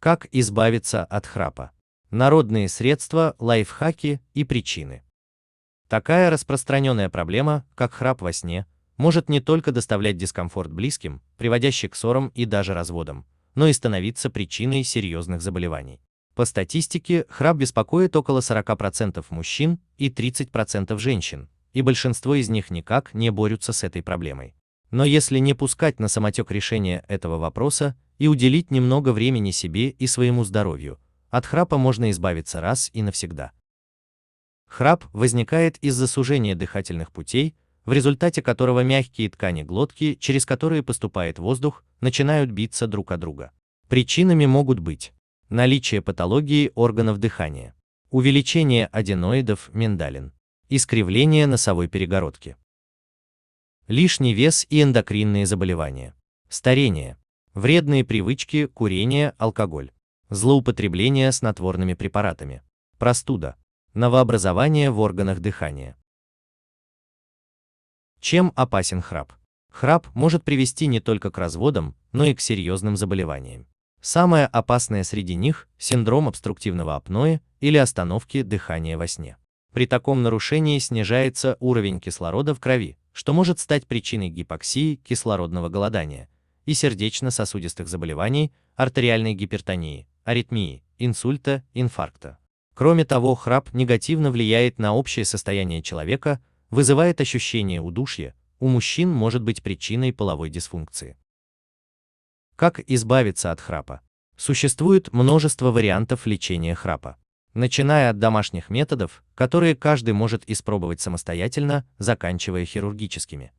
Как избавиться от храпа? Народные средства, лайфхаки и причины. Такая распространенная проблема, как храп во сне, может не только доставлять дискомфорт близким, приводящий к ссорам и даже разводам, но и становиться причиной серьезных заболеваний. По статистике, храп беспокоит около 40% мужчин и 30% женщин, и большинство из них никак не борются с этой проблемой. Но если не пускать на самотек решение этого вопроса и уделить немного времени себе и своему здоровью, от храпа можно избавиться раз и навсегда. Храп возникает из-за сужения дыхательных путей, в результате которого мягкие ткани глотки, через которые поступает воздух, начинают биться друг о друга. Причинами могут быть наличие патологии органов дыхания, увеличение аденоидов, миндалин, искривление носовой перегородки, лишний вес и эндокринные заболевания, старение, вредные привычки, курение, алкоголь, злоупотребление снотворными препаратами, простуда, новообразование в органах дыхания. Чем опасен храп? Храп может привести не только к разводам, но и к серьезным заболеваниям. Самое опасное среди них – синдром обструктивного апноэ или остановки дыхания во сне. При таком нарушении снижается уровень кислорода в крови, что может стать причиной гипоксии, кислородного голодания и сердечно-сосудистых заболеваний, артериальной гипертонии, аритмии, инсульта, инфаркта. Кроме того, храп негативно влияет на общее состояние человека, вызывает ощущение удушья, у мужчин может быть причиной половой дисфункции. Как избавиться от храпа? Существует множество вариантов лечения храпа. Начиная от домашних методов, которые каждый может испробовать самостоятельно, заканчивая хирургическими.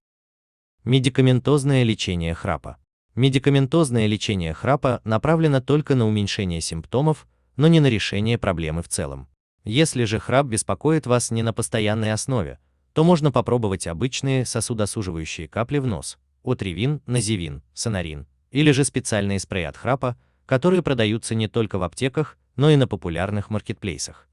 Медикаментозное лечение храпа. Медикаментозное лечение храпа направлено только на уменьшение симптомов, но не на решение проблемы в целом. Если же храп беспокоит вас не на постоянной основе, то можно попробовать обычные сосудосуживающие капли в нос, отривин, називин, сонарин, или же специальные спреи от храпа, которые продаются не только в аптеках, но и на популярных маркетплейсах.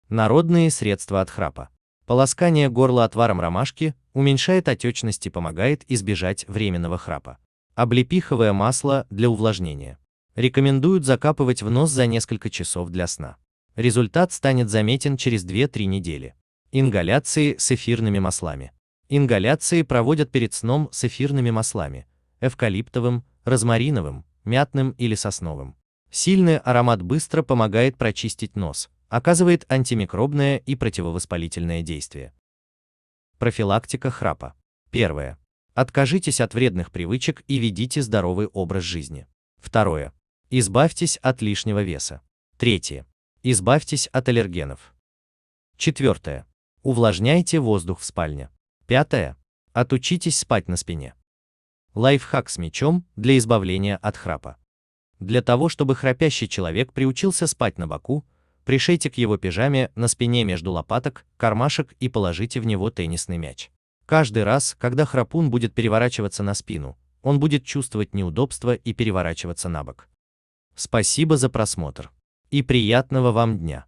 Народные средства от храпа. Полоскание горла отваром ромашки уменьшает отечность и помогает избежать временного храпа. Облепиховое масло для увлажнения. Рекомендуют закапывать в нос за несколько часов для сна. Результат станет заметен через 2-3 недели. Ингаляции с эфирными маслами. Ингаляции проводят перед сном с эфирными маслами – эвкалиптовым, розмариновым, мятным или сосновым. Сильный аромат быстро помогает прочистить нос, оказывает антимикробное и противовоспалительное действие. Профилактика храпа. Первое. Откажитесь от вредных привычек и ведите здоровый образ жизни. Второе. Избавьтесь от лишнего веса. Третье. Избавьтесь от аллергенов. Четвертое. Увлажняйте воздух в спальне. Пятое. Отучитесь спать на спине. Лайфхак с мечом для избавления от храпа. Для того, чтобы храпящий человек приучился спать на боку, пришейте к его пижаме на спине между лопаток кармашек и положите в него теннисный мяч. Каждый раз, когда храпун будет переворачиваться на спину, он будет чувствовать неудобство и переворачиваться на бок. Спасибо за просмотр. И приятного вам дня!